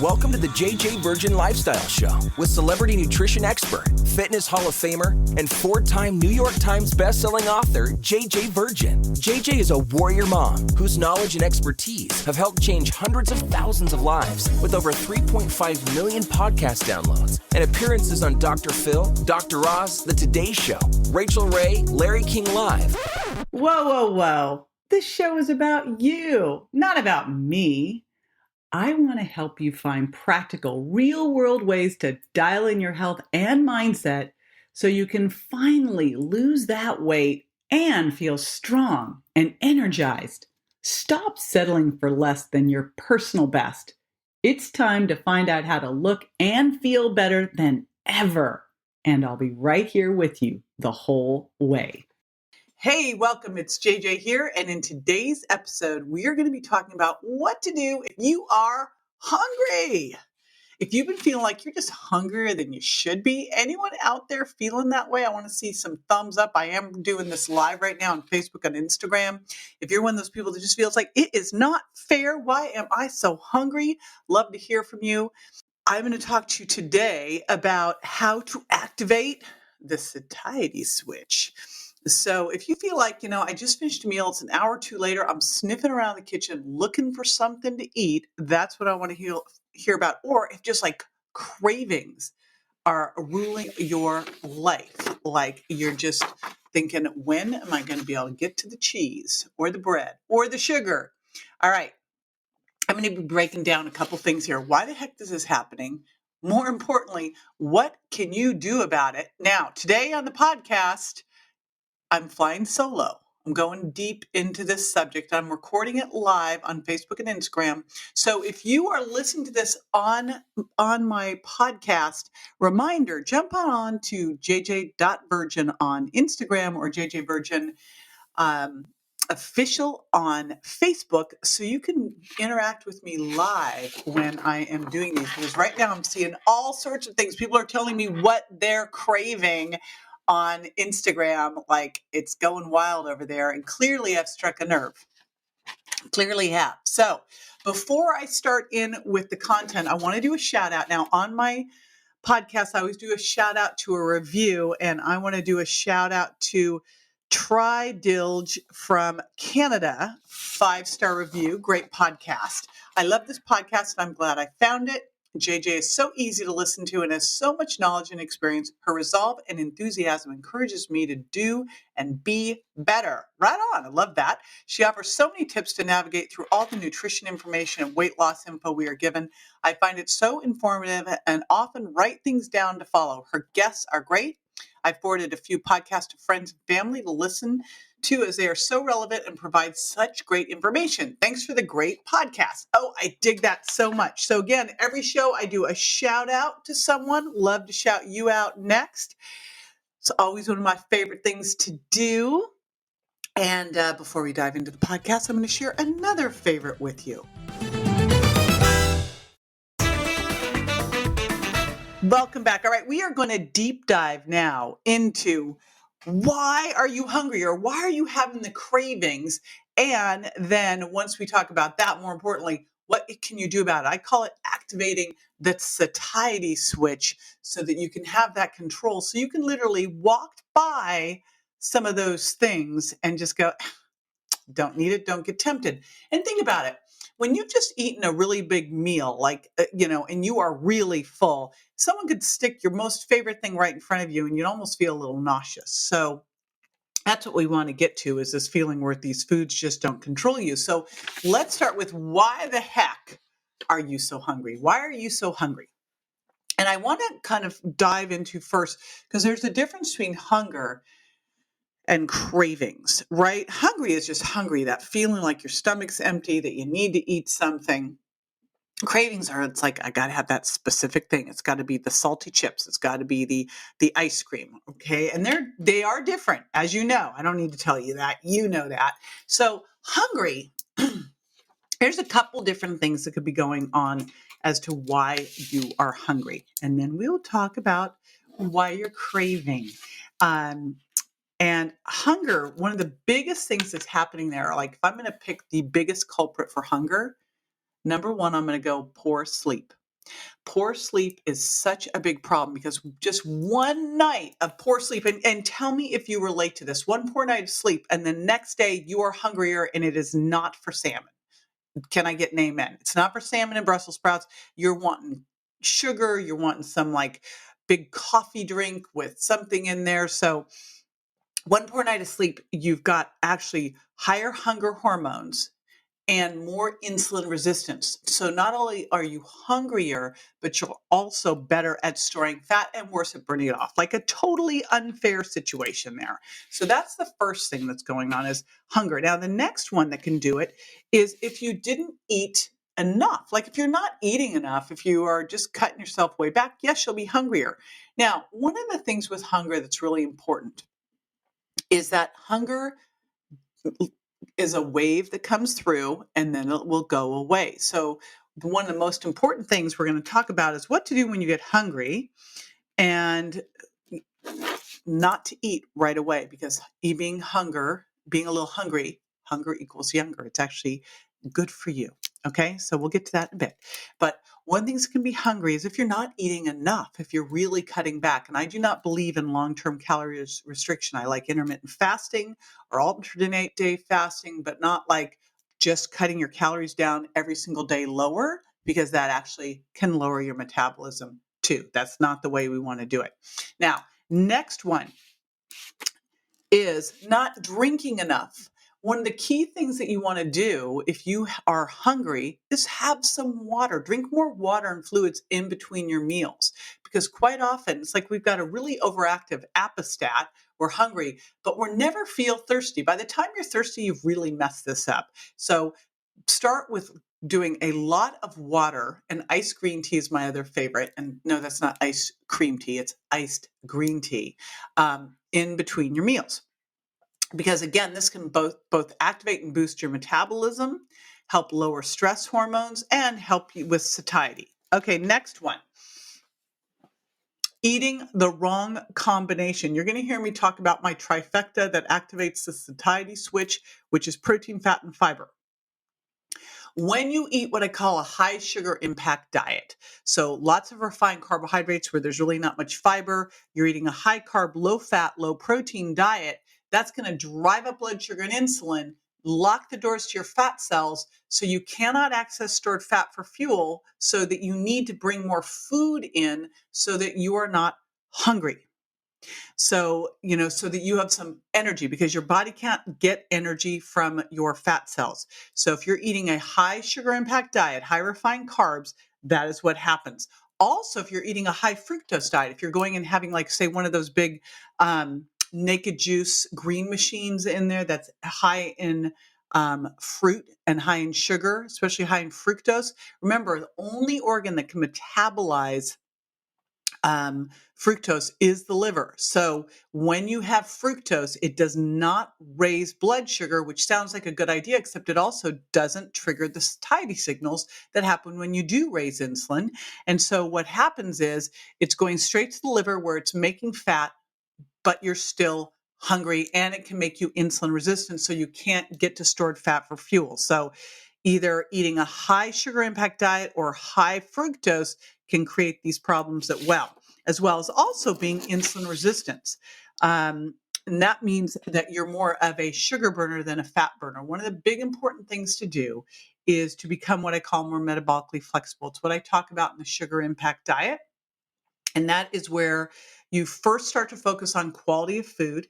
Welcome to the JJ Virgin Lifestyle Show with celebrity nutrition expert, fitness Hall of Famer, and four-time New York Times bestselling author, JJ Virgin. JJ is a warrior mom whose knowledge and expertise have helped change hundreds of thousands of lives with over 3.5 million podcast downloads and appearances on Dr. Phil, Dr. Oz, The Today Show, Rachel Ray, Larry King Live. Whoa. This show is about you, not about me. I want to help you find practical, real-world ways to dial in your health and mindset so you can finally lose that weight and feel strong and energized. Stop settling for less than your personal best. It's time to find out how to look and feel better than ever. And I'll be right here with you the whole way. Hey, welcome. It's JJ here. And in today's episode, we are going to be talking about what to do if you are hungry. If you've been feeling like you're just hungrier than you should be, anyone out there feeling that way? I want to see some thumbs up. I am doing this live right now on Facebook and Instagram. If you're one of those people that just feels like it is not fair, why am I so hungry? Love to hear from you. I'm going to talk to you today about how to activate the satiety switch. So if you feel like, I just finished a meal, it's an hour or two later, I'm sniffing around the kitchen looking for something to eat, that's what I want to hear about. Or if just like cravings are ruling your life, like you're just thinking, when am I going to be able to get to the cheese or the bread or the sugar? All right. I'm going to be breaking down a couple things here. Why the heck is this happening? More importantly, what can you do about it? Now, today on the podcast, I'm flying solo. I'm going deep into this subject. I'm recording it live on Facebook and Instagram. So if you are listening to this on my podcast, reminder, jump on to jj.virgin on Instagram or jjvirgin official on Facebook so you can interact with me live when I am doing these. Because right now I'm seeing all sorts of things. People are telling me what they're craving on Instagram, like it's going wild over there. And clearly I've struck a nerve. Clearly have. So before I start in with the content, I want to do a shout out. Now on my podcast, I always do a shout out to a review, and I want to do a shout out to Tridilge from Canada, 5-star review, great podcast. I love this podcast and I'm glad I found it. JJ is so easy to listen to and has so much knowledge and experience. Her resolve and enthusiasm encourages me to do and be better. Right on. I love that. She offers so many tips to navigate through all the nutrition information and weight loss info we are given. I find it so informative and often write things down to follow. Her guests are great. I forwarded a few podcasts to friends and family to listen to as they are so relevant and provide such great information. Thanks for the great podcast. Oh, I dig that so much. So again, every show I do a shout out to someone. Love to shout you out next. It's always one of my favorite things to do. And before we dive into the podcast, I'm going to share another favorite with you. Welcome back. All right, we are going to deep dive now into why are you hungry or why are you having the cravings? And then once we talk about that, more importantly, what can you do about it? I call it activating the satiety switch so that you can have that control. So you can literally walk by some of those things and just go, don't need it, don't get tempted. And think about it. When you've just eaten a really big meal, and you are really full, someone could stick your most favorite thing right in front of you and you'd almost feel a little nauseous. So that's what we want to get to, is this feeling where these foods just don't control you. So let's start with, why the heck are you so hungry? Why are you so hungry? And I want to kind of dive into first, because there's a difference between hunger and cravings, right? Hungry is just hungry, that feeling like your stomach's empty, that you need to eat something. Cravings are, it's like, I got to have that specific thing. It's got to be the salty chips. It's got to be the ice cream. Okay. And they are different, as you know. I don't need to tell you that. You know that. So hungry, there's a couple different things that could be going on as to why you are hungry. And then we'll talk about why you're craving. And hunger, one of the biggest things that's happening there, like if I'm going to pick the biggest culprit for hunger, Number one, I'm going to go poor sleep. Poor sleep is such a big problem because just one night of poor sleep, and tell me if you relate to this, one poor night of sleep, and the next day you are hungrier and it is not for salmon. Can I get an amen? It's not for salmon and Brussels sprouts. You're wanting sugar, you're wanting some like big coffee drink with something in there. So one poor night of sleep, you've got actually higher hunger hormones and more insulin resistance. So not only are you hungrier, but you're also better at storing fat and worse at burning it off. Like a totally unfair situation there. So that's the first thing that's going on is hunger. Now, the next one that can do it is if you didn't eat enough. Like if you're not eating enough, if you are just cutting yourself way back, yes, you'll be hungrier. Now, one of the things with hunger that's really important is that hunger is a wave that comes through and then it will go away. So one of the most important things we're going to talk about is what to do when you get hungry and not to eat right away, because being a little hungry, hunger equals younger. It's actually good for you. Okay, so we'll get to that in a bit. But one thing that can be hungry is if you're not eating enough, if you're really cutting back. And I do not believe in long-term calorie restriction. I like intermittent fasting or alternate day fasting, but not like just cutting your calories down every single day lower, because that actually can lower your metabolism too. That's not the way we want to do it. Now, next one is not drinking enough. One of the key things that you want to do if you are hungry is have some water. Drink more water and fluids in between your meals, because quite often it's like we've got a really overactive apostat. We're hungry, but we're never feel thirsty. By the time you're thirsty, you've really messed this up. So start with doing a lot of water, and iced green tea is my other favorite. And no, that's not iced cream tea. It's iced green tea in between your meals. Because again, this can both activate and boost your metabolism, help lower stress hormones, and help you with satiety. Okay, next one. Eating the wrong combination. You're going to hear me talk about my trifecta that activates the satiety switch, which is protein, fat, and fiber. When you eat what I call a high sugar impact diet, so lots of refined carbohydrates where there's really not much fiber, you're eating a high carb, low fat, low protein diet, that's going to drive up blood sugar and insulin, lock the doors to your fat cells, so you cannot access stored fat for fuel, so that you need to bring more food in so that you are not hungry. So, so that you have some energy, because your body can't get energy from your fat cells. So if you're eating a high sugar impact diet, high refined carbs, that is what happens. Also, if you're eating a high fructose diet, if you're going and having like, say, one of those big naked juice green machines in there that's high in fruit and high in sugar, especially high in fructose. Remember, the only organ that can metabolize fructose is the liver. So when you have fructose, it does not raise blood sugar, which sounds like a good idea, except it also doesn't trigger the satiety signals that happen when you do raise insulin. And so what happens is it's going straight to the liver where it's making fat, but you're still hungry, and it can make you insulin resistant, so you can't get to stored fat for fuel. So either eating a high sugar impact diet or high fructose can create these problems as well as also being insulin resistant. And that means that you're more of a sugar burner than a fat burner. One of the big important things to do is to become what I call more metabolically flexible. It's what I talk about in the sugar impact diet. And that is where you first start to focus on quality of food,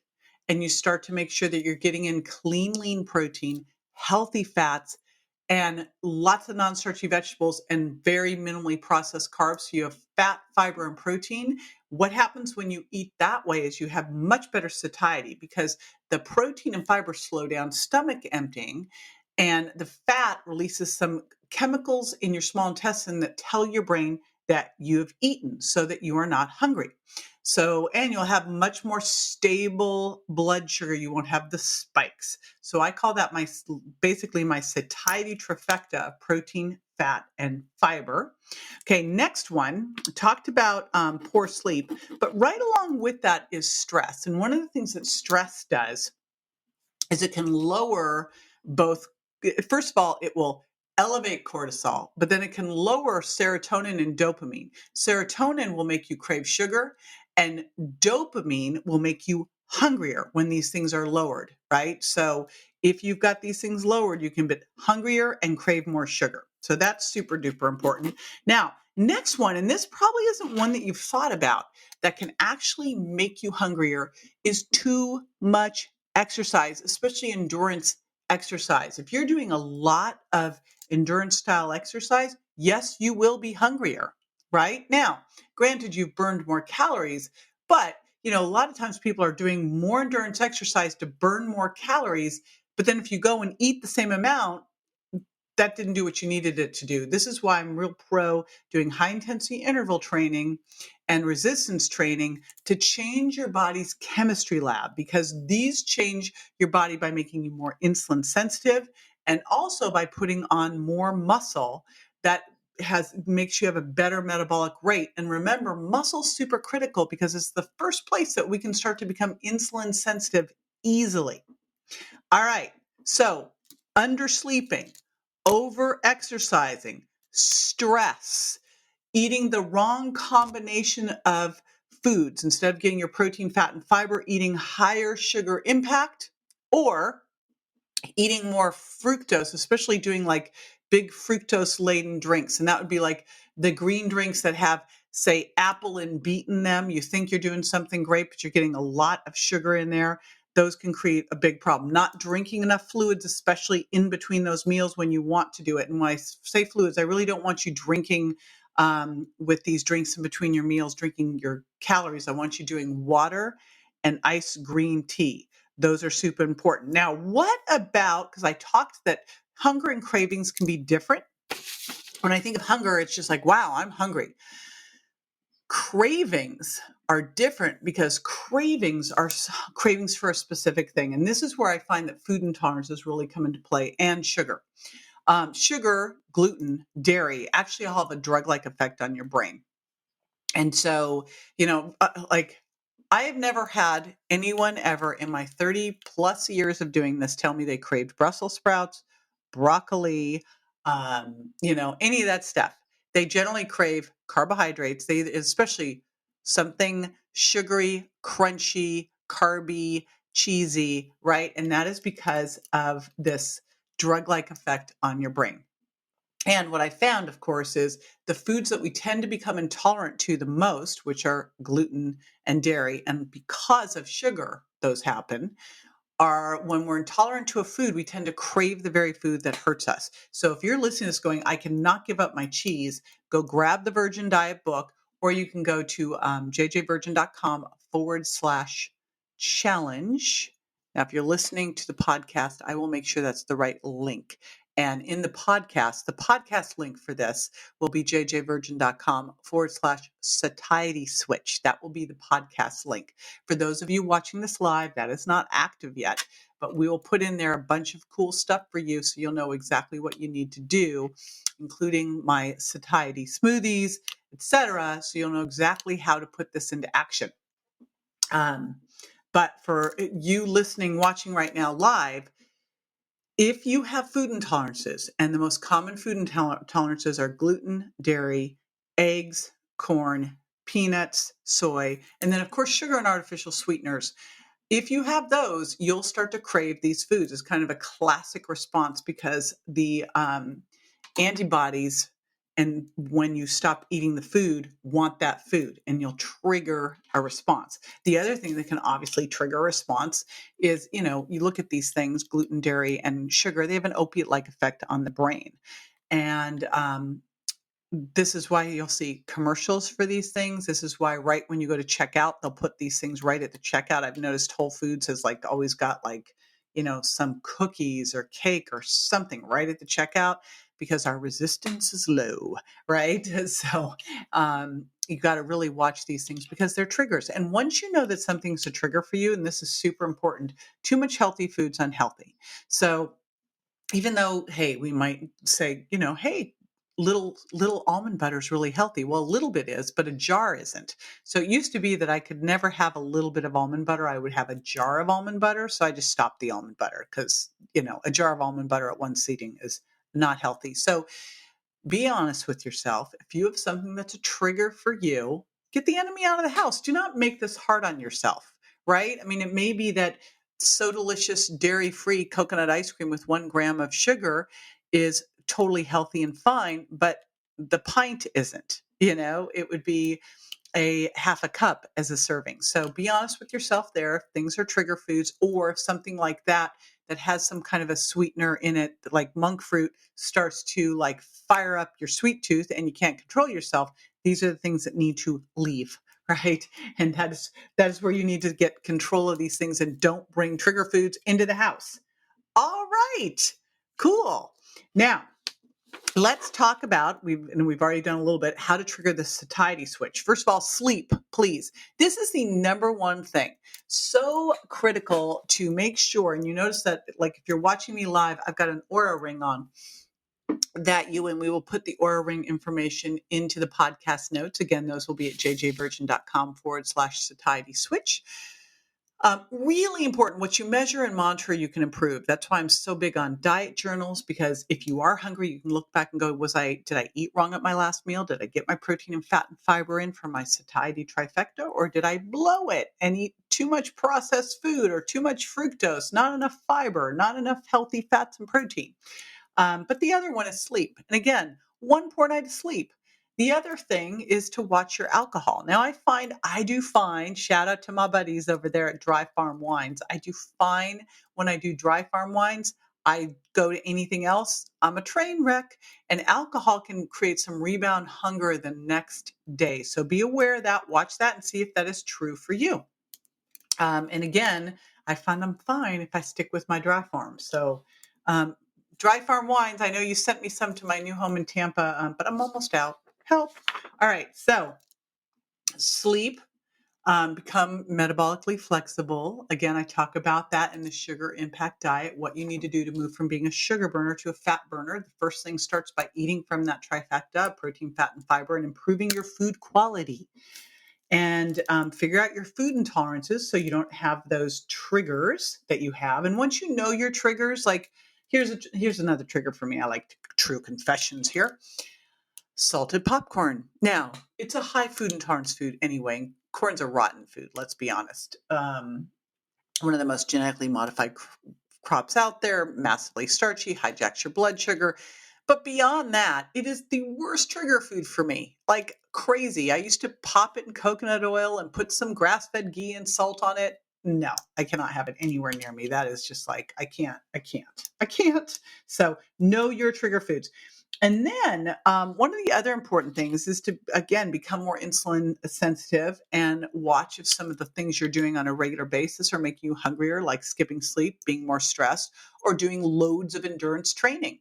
and you start to make sure that you're getting in clean, lean protein, healthy fats, and lots of non-starchy vegetables and very minimally processed carbs. So you have fat, fiber, and protein. What happens when you eat that way is you have much better satiety, because the protein and fiber slow down stomach emptying, and the fat releases some chemicals in your small intestine that tell your brain that you've eaten, so that you are not hungry. So, and you'll have much more stable blood sugar. You won't have the spikes. So I call that basically my satiety trifecta of protein, fat, and fiber. Okay, next one, talked about poor sleep, but right along with that is stress. And one of the things that stress does is it can lower both, first of all, it will elevate cortisol, but then it can lower serotonin and dopamine. Serotonin will make you crave sugar, and dopamine will make you hungrier when these things are lowered, right? So if you've got these things lowered, you can be hungrier and crave more sugar. So that's super duper important. Now, next one, and this probably isn't one that you've thought about that can actually make you hungrier, is too much exercise, especially endurance exercise. If you're doing a lot of endurance style exercise, yes, you will be hungrier, right? Now, granted, you've burned more calories, but a lot of times people are doing more endurance exercise to burn more calories. But then if you go and eat the same amount, that didn't do what you needed it to do. This is why I'm real pro doing high intensity interval training and resistance training to change your body's chemistry lab, because these change your body by making you more insulin sensitive and also by putting on more muscle that makes you have a better metabolic rate. And remember, muscle's super critical because it's the first place that we can start to become insulin sensitive easily. All right. So undersleeping, over exercising, stress, eating the wrong combination of foods instead of getting your protein, fat, and fiber, eating higher sugar impact, or eating more fructose, especially doing like big fructose laden drinks. And that would be like the green drinks that have, say, apple and beet in them. You think you're doing something great, but you're getting a lot of sugar in there. Those can create a big problem. Not drinking enough fluids, especially in between those meals when you want to do it. And when I say fluids, I really don't want you drinking with these drinks in between your meals, drinking your calories. I want you doing water and iced green tea. Those are super important. Now, what about, because I talked that hunger and cravings can be different. When I think of hunger, it's just like, wow, I'm hungry. Cravings are different because cravings are cravings for a specific thing. And this is where I find that food intolerances really come into play, and sugar. Sugar, gluten, dairy actually all have a drug-like effect on your brain. And so, like, I have never had anyone ever in my 30 plus years of doing this tell me they craved Brussels sprouts, broccoli, any of that stuff. They generally crave carbohydrates. They, especially something sugary, crunchy, carby, cheesy, right? And that is because of this drug-like effect on your brain. And what I found, of course, is the foods that we tend to become intolerant to the most, which are gluten and dairy, and because of sugar, those happen, are when we're intolerant to a food, we tend to crave the very food that hurts us. So if you're listening to this going, I cannot give up my cheese, go grab the Virgin Diet book, or you can go to jjvirgin.com/challenge. Now, if you're listening to the podcast, I will make sure that's the right link. And in the podcast link for this will be jjvirgin.com/satiety switch. That will be the podcast link. For those of you watching this live, that is not active yet, but we will put in there a bunch of cool stuff for you so you'll know exactly what you need to do, including my satiety smoothies, etc. So you'll know exactly how to put this into action. But for you listening, watching right now live, if you have food intolerances, and the most common food intolerances are gluten, dairy, eggs, corn, peanuts, soy, and then of course sugar and artificial sweeteners. If you have those, you'll start to crave these foods. It's kind of a classic response because the antibodies, and when you stop eating the food, want that food, and you'll trigger a response. The other thing that can obviously trigger a response is, you look at these things, gluten, dairy, and sugar, they have an opiate-like effect on the brain. And this is why you'll see commercials for these things. This is why right when you go to checkout, they'll put these things right at the checkout. I've noticed Whole Foods has always got some cookies or cake or something right at the checkout because our resistance is low, right? So you got to really watch these things because they're triggers. And once you know that something's a trigger for you, and this is super important, too much healthy food's unhealthy. So even though, hey, we might say, hey, little almond butter is really healthy. Well, a little bit is, but a jar isn't. So it used to be that I could never have a little bit of almond butter. I would have a jar of almond butter. So I just stopped the almond butter because, a jar of almond butter at one sitting is not healthy. So be honest with yourself. If you have something that's a trigger for you, get the enemy out of the house. Do not make this hard on yourself, right? I mean, it may be that so delicious dairy-free coconut ice cream with 1 gram of sugar is totally healthy and fine, but the pint isn't. It would be a half a cup as a serving. So be honest with yourself there if things are trigger foods, or if something like that has some kind of a sweetener in it, like monk fruit, starts to like fire up your sweet tooth and you can't control yourself. These are the things that need to leave, right? And that is where you need to get control of these things and don't bring trigger foods into the house. All right, cool. Now, let's talk about, we've already done a little bit, how to trigger the satiety switch. First of all, sleep, please. This is the number one thing. So critical to make sure, and you notice that, like if you're watching me live, I've got an Oura ring on and we will put the Oura ring information into the podcast notes. Again, those will be at jjvirgin.com/satiety switch. Really important. What you measure and monitor, you can improve. That's why I'm so big on diet journals, because if you are hungry, you can look back and go, did I eat wrong at my last meal? Did I get my protein and fat and fiber in from my satiety trifecta? Or did I blow it and eat too much processed food or too much fructose, not enough fiber, not enough healthy fats and protein? But the other one is sleep. And again, one poor night of sleep. The other thing is to watch your alcohol. Now, I do find, shout out to my buddies over there at Dry Farm Wines. I do find when I do Dry Farm Wines, I go to anything else, I'm a train wreck, and alcohol can create some rebound hunger the next day. So be aware of that, watch that, and see if that is true for you. And again, I find I'm fine if I stick with my Dry Farm. So, Dry Farm Wines, I know you sent me some to my new home in Tampa, but I'm almost out. Help. All right. So sleep, become metabolically flexible. Again, I talk about that in the sugar impact diet, what you need to do to move from being a sugar burner to a fat burner. The first thing starts by eating from that trifecta, protein, fat, and fiber, and improving your food quality. And figure out your food intolerances so you don't have those triggers that you have. And once you know your triggers, like here's another trigger for me. I like true confessions here. Salted popcorn. Now, it's a high food intolerance food anyway. Corn's a rotten food, let's be honest. One of the most genetically modified crops out there, massively starchy, hijacks your blood sugar. But beyond that, it is the worst trigger food for me, like crazy. I used to pop it in coconut oil and put some grass-fed ghee and salt on it. No, I cannot have it anywhere near me. That is just like, I can't. So know your trigger foods. And then one of the other important things is to, again, become more insulin sensitive and watch if some of the things you're doing on a regular basis are making you hungrier, like skipping sleep, being more stressed, or doing loads of endurance training,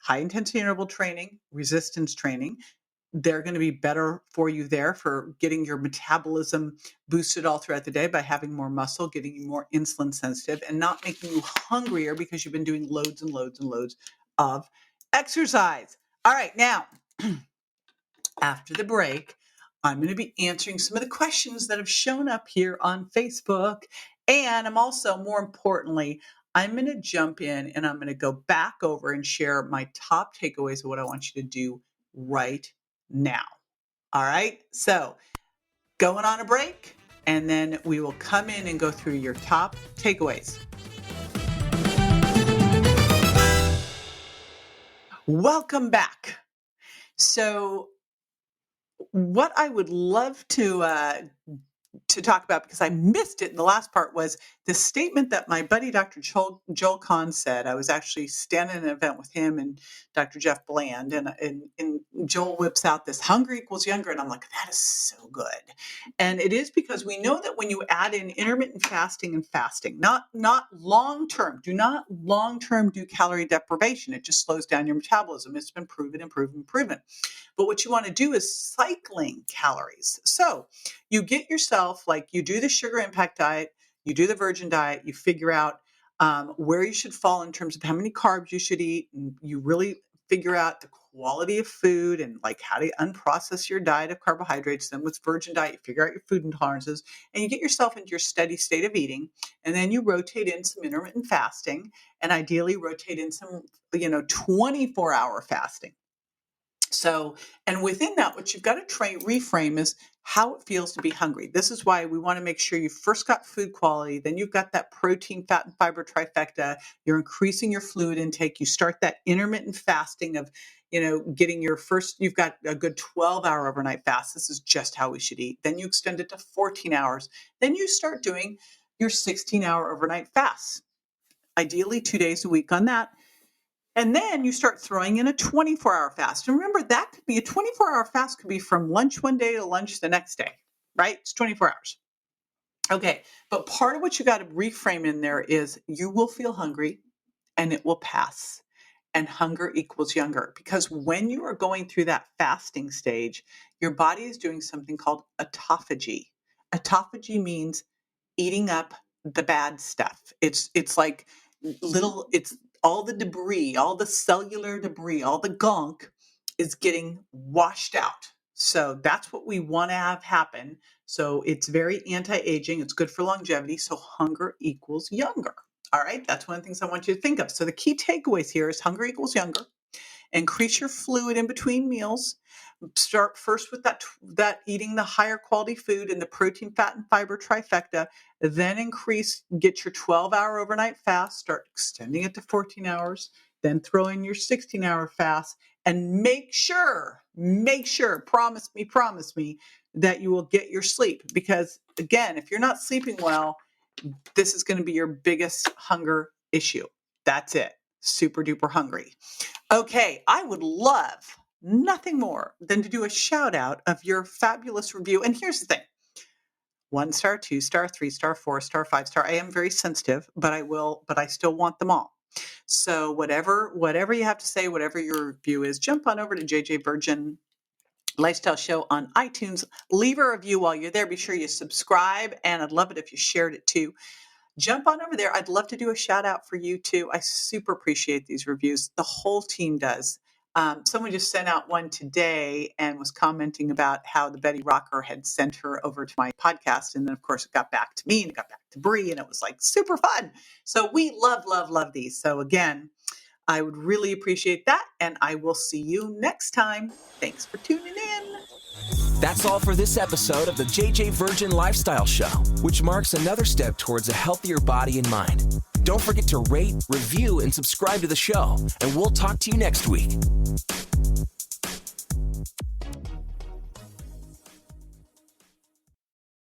high intensity interval training, resistance training. They're going to be better for you there for getting your metabolism boosted all throughout the day by having more muscle, getting you more insulin sensitive, and not making you hungrier because you've been doing loads and loads and loads of exercise. All right, now, after the break, I'm going to be answering some of the questions that have shown up here on Facebook. And I'm also, more importantly, I'm going to jump in and I'm going to go back over and share my top takeaways of what I want you to do right now. All right, so going on a break, and then we will come in and go through your top takeaways. Welcome back. So what I would love to talk about, because I missed it in the last part, was the statement that my buddy Dr. Joel Kahn said. I was actually standing at an event with him and Dr. Jeff Bland, and Joel whips out this hunger equals younger, and I'm like, that is so good. And it is because we know that when you add in intermittent fasting and fasting, not long-term, do not long-term do calorie deprivation. It just slows down your metabolism. It's been proven. But what you want to do is cycling calories. So you get yourself, like, you do the sugar impact diet, you do the virgin diet, you figure out where you should fall in terms of how many carbs you should eat, and you really figure out the quality of food and like how to unprocess your diet of carbohydrates. Then with virgin diet, you figure out your food intolerances and you get yourself into your steady state of eating. And then you rotate in some intermittent fasting and ideally rotate in some, 24-hour fasting. So, and within that, what you've got to reframe is how it feels to be hungry. This is why we want to make sure you first got food quality, then you've got that protein, fat, and fiber trifecta. You're increasing your fluid intake. You start that intermittent fasting of, getting your first, you've got a good 12-hour overnight fast. This is just how we should eat. Then you extend it to 14 hours. Then you start doing your 16-hour overnight fasts, ideally 2 days a week on that. And then you start throwing in a 24-hour fast. And remember, that could be a 24-hour fast could be from lunch one day to lunch the next day, right? It's 24 hours. Okay, but part of what you got to reframe in there is you will feel hungry and it will pass. And hunger equals younger. Because when you are going through that fasting stage, your body is doing something called autophagy. Autophagy means eating up the bad stuff. It's like it's all the debris, all the cellular debris, all the gunk is getting washed out. So that's what we want to have happen. So it's very anti-aging. It's good for longevity. So hunger equals younger. All right. That's one of the things I want you to think of. So the key takeaways here is hunger equals younger. Increase your fluid in between meals. Start first with that eating the higher quality food and the protein, fat, and fiber trifecta. Then get your 12-hour overnight fast. Start extending it to 14 hours. Then throw in your 16-hour fast. And make sure, promise me that you will get your sleep. Because again, if you're not sleeping well, this is going to be your biggest hunger issue. That's it. Super duper hungry. Okay, I would love nothing more than to do a shout out of your fabulous review. And here's the thing: 1 star, 2 star, 3 star, 4 star, 5 star. I am very sensitive, but I still want them all. So whatever you have to say, whatever your review is, jump on over to JJ Virgin Lifestyle Show on iTunes. Leave a review while you're there. Be sure you subscribe, and I'd love it if you shared it too. Jump on over there. I'd love to do a shout out for you too. I super appreciate these reviews. The whole team does. Someone just sent out one today and was commenting about how the Betty Rocker had sent her over to my podcast. And then of course it got back to me and it got back to Bree, and it was like super fun. So we love these. So again, I would really appreciate that. And I will see you next time. Thanks for tuning in. That's all for this episode of the JJ Virgin Lifestyle Show, which marks another step towards a healthier body and mind. Don't forget to rate, review, and subscribe to the show, and we'll talk to you next week.